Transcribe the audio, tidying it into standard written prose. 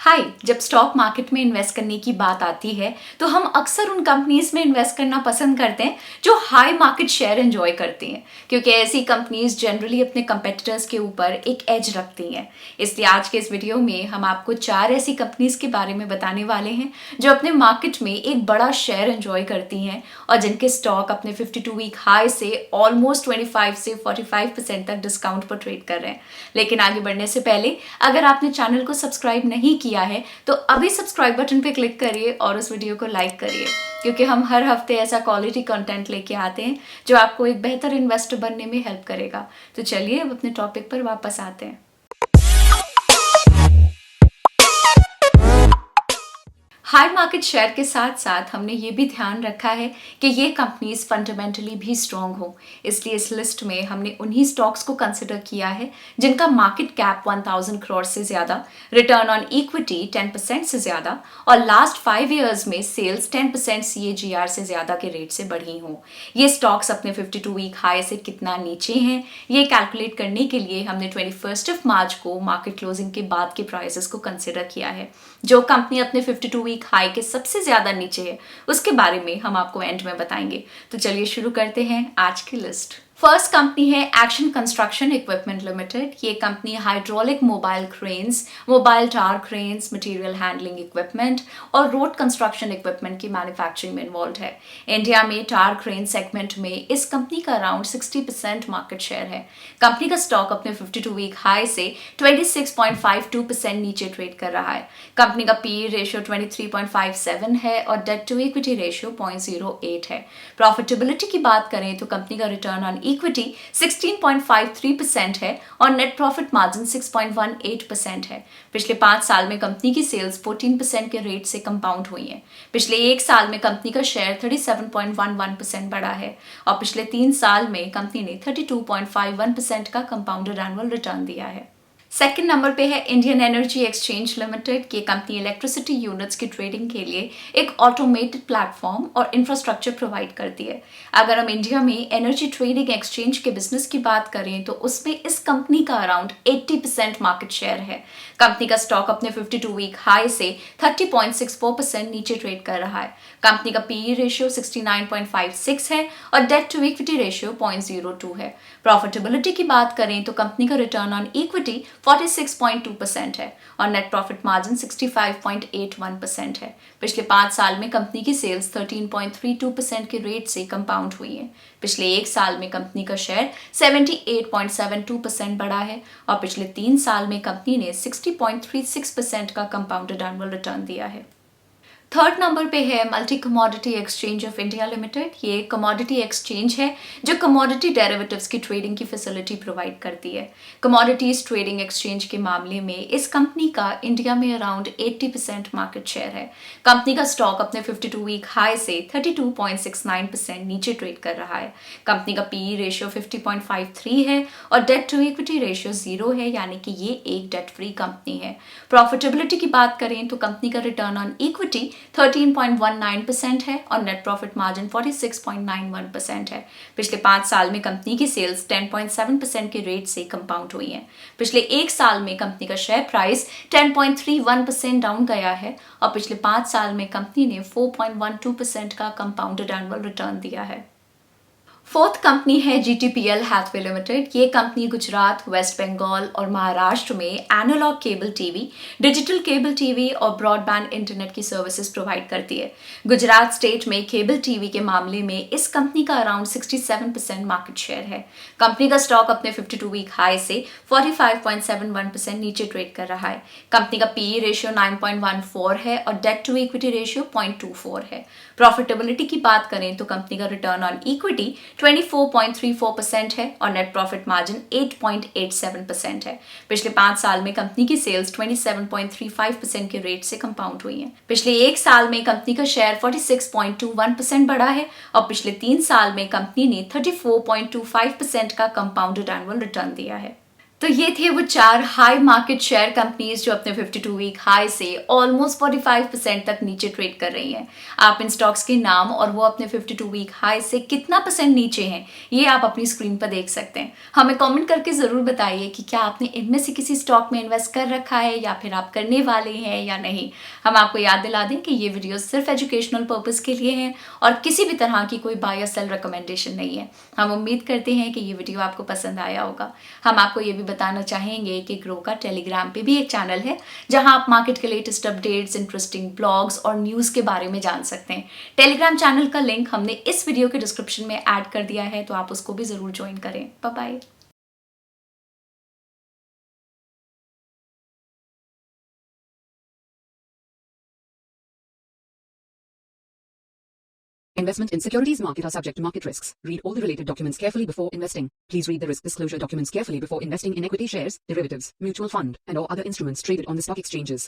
हाय, जब stock market में invest करने की बात आती है तो हम अक्सर उन कंपनीज में इन्वेस्ट करना पसंद करते हैं जो हाई मार्केट शेयर एंजॉय करती हैं, क्योंकि ऐसी कंपनीज जनरली अपने कंपेटिटर्स के ऊपर एक एज रखती हैं। इसलिए आज के इस वीडियो में हम आपको 4 ऐसी कंपनीज के बारे में बताने वाले हैं जो अपने मार्केट में एक बड़ा शेयर एंजॉय करती हैं और जिनके स्टॉक अपने 52 वीक हाई से ऑलमोस्ट 25 से 45% तक डिस्काउंट पर ट्रेड कर रहे हैं। लेकिन आगे बढ़ने से पहले अगर आपने चैनल को सब्सक्राइब नहीं किया है तो अभी सब्सक्राइब बटन पे क्लिक करिए और उस वीडियो को लाइक करिए, क्योंकि हम हर हफ्ते ऐसा क्वालिटी कंटेंट लेके आते हैं जो आपको एक बेहतर इन्वेस्टर बनने में हेल्प करेगा। तो चलिए अब अपने टॉपिक पर वापस आते हैं। हाई मार्केट शेयर के साथ साथ हमने ये भी ध्यान रखा है कि ये कंपनीज फंडामेंटली भी स्ट्रॉन्ग हो, इसलिए इस लिस्ट में हमने उन्हीं स्टॉक्स को कंसिडर किया है जिनका मार्केट कैप 1000 करोड़ से ज़्यादा, रिटर्न ऑन इक्विटी 10% से ज़्यादा और लास्ट 5 ईयर्स में सेल्स 10% CAGR से ज़्यादा के रेट से बढ़ी हों। ये स्टॉक्स अपने 52 वीक हाई से कितना नीचे हैं, ये कैलकुलेट करने के लिए हमने 21 मार्च को मार्केट क्लोजिंग के बाद के प्राइसेस को कंसिडर किया है। जो कंपनी अपने 52 वीक हाई के सबसे ज्यादा नीचे है उसके बारे में हम आपको एंड में बताएंगे। तो चलिए शुरू करते हैं आज की लिस्ट। फर्स्ट कंपनी है एक्शन कंस्ट्रक्शन इक्विपमेंट लिमिटेड। ये company hydraulic mobile cranes, mobile tower cranes, material handling equipment और रोड कंस्ट्रक्शन इक्विपमेंट की मैन्युफैक्चरिंग में इन्वॉल्व है। इंडिया में टावर क्रेन सेगमेंट में इस कंपनी का अराउंड 60% मार्केट शेयर है। कंपनी का स्टॉक अपने 52 वीक हाई से 26.52% नीचे ट्रेड कर रहा है। कंपनी का PE रेशियो 23.57 है और डेट टू इक्विटी रेशियो 0.08 है। प्रॉफिटेबिलिटी की बात करें तो कंपनी का रिटर्न ऑन इक्विटी 16.53% है और नेट प्रॉफिट मार्जिन 6.18% है। पिछले 5 साल में कंपनी की सेल्स 14% के रेट से कंपाउंड हुई है। पिछले 1 साल में कंपनी का शेयर 37.11% बढ़ा है और पिछले 3 साल में कंपनी ने 32.51% का कंपाउंडेड एनुअल रिटर्न दिया है। सेकेंड नंबर पे है इंडियन एनर्जी एक्सचेंज लिमिटेड। ये कंपनी इलेक्ट्रिसिटी यूनिट्स की ट्रेडिंग के लिए एक ऑटोमेटेड प्लेटफॉर्म और इंफ्रास्ट्रक्चर प्रोवाइड करती है। अगर हम इंडिया में एनर्जी ट्रेडिंग एक्सचेंज के बिजनेस की बात करें तो उसमें इस कंपनी का अराउंड 80% मार्केट शेयर है। कंपनी का स्टॉक अपने 52 वीक हाई से 30.64% नीचे ट्रेड कर रहा है। कंपनी का PE रेशियो 69.56 है और डेट टू इक्विटी रेशियो 0.02 है। प्रॉफिटेबिलिटी की बात करें तो कंपनी का रिटर्न ऑन इक्विटी 46.2% है और नेट प्रॉफिट मार्जिन 65.81% है। पिछले 5 साल में कंपनी की सेल्स 13.32% के रेट से कंपाउंड हुई है। पिछले 1 साल में कंपनी का शेयर 78.72% बढ़ा है और पिछले 3 साल में कंपनी ने 60.36% का कंपाउंडेड एनुअल रिटर्न दिया है। थर्ड नंबर पे है multi commodity exchange of India limited. ये कमोडिटी एक्सचेंज है जो कमोडिटी डेरिवेटिव्स की ट्रेडिंग की फैसिलिटी प्रोवाइड करती है। कमोडिटीज ट्रेडिंग एक्सचेंज के मामले में इस कंपनी का इंडिया में अराउंड 80% मार्केट शेयर है। कंपनी का स्टॉक अपने 52 वीक हाई से 32.69% नीचे ट्रेड कर रहा है। कंपनी का PE रेशियो 50.53 है और डेट टू इक्विटी रेशियो 0 है, यानी कि ये एक डेट फ्री कंपनी है। प्रॉफिटेबिलिटी की बात करें तो कंपनी का रिटर्न ऑन इक्विटी 13.19% है और नेट प्रॉफिट मार्जिन 46.91% है। पिछले 5 साल में कंपनी की सेल्स 10.7% के रेट से कंपाउंड हुई है। पिछले 1 साल में कंपनी का शेयर प्राइस 10.31% डाउन गया है और पिछले 5 साल में कंपनी ने 4.12% का कंपाउंडेड एनुअल रिटर्न दिया है। फोर्थ कंपनी है GTPL हैथवे लिमिटेड। ये कंपनी गुजरात, वेस्ट बंगाल और महाराष्ट्र में analogue cable TV, digital cable TV और ब्रॉडबैंड इंटरनेट की सर्विसेज प्रोवाइड करती है। गुजरात स्टेट में केबल टीवी के मामले में इस कंपनी का अराउंड 67% मार्केट शेयर है। कंपनी का स्टॉक अपने 52 वीक हाई से 45.71% नीचे ट्रेड कर रहा है। कंपनी का PE रेशियो 9.14 है और डेट टू इक्विटी रेशियो 0.24 है। प्रॉफिटेबिलिटी की बात करें तो कंपनी का रिटर्न ऑन इक्विटी 24.34% है और नेट प्रॉफिट मार्जिन 8.87% है। पिछले 5 साल में कंपनी की सेल्स 27.35% के रेट से कंपाउंड हुई है। पिछले 1 साल में कंपनी का शेयर 46.21% बढ़ा है और पिछले 3 साल में कंपनी ने 34.25% का कंपाउंडेड एनुअल रिटर्न दिया है। तो ये थे वो 4 हाई मार्केट शेयर कंपनीज जो अपने 52 वीक हाई से ऑलमोस्ट 45% तक नीचे ट्रेड कर रही हैं। आप इन स्टॉक्स के नाम और वो अपने 52 वीक हाई से कितना परसेंट नीचे हैं ये आप अपनी स्क्रीन पर देख सकते हैं। हमें कमेंट करके ज़रूर बताइए कि क्या आपने इनमें से किसी स्टॉक में इन्वेस्ट कर रखा है या फिर आप करने वाले हैं या नहीं। हम आपको याद दिला दें कि ये वीडियो सिर्फ एजुकेशनल पर्पज़ के लिए है और किसी भी तरह की कोई बाय या सेल रिकमेंडेशन नहीं है। हम उम्मीद करते हैं कि ये वीडियो आपको पसंद आया होगा। हम आपको ये भी बताना चाहेंगे कि ग्रो का टेलीग्राम पे भी एक चैनल है जहां आप मार्केट के लेटेस्ट अपडेट्स, इंटरेस्टिंग ब्लॉग्स और न्यूज़ के बारे में जान सकते हैं। टेलीग्राम चैनल का लिंक हमने इस वीडियो के डिस्क्रिप्शन में ऐड कर दिया है, तो आप उसको भी ज़रूर ज्वाइन करें। Bye bye. Investment in securities market are subject to market risks. Read all the related documents carefully before investing. Please read the risk disclosure documents carefully before investing in equity shares, derivatives, mutual fund, and or other instruments traded on the stock exchanges.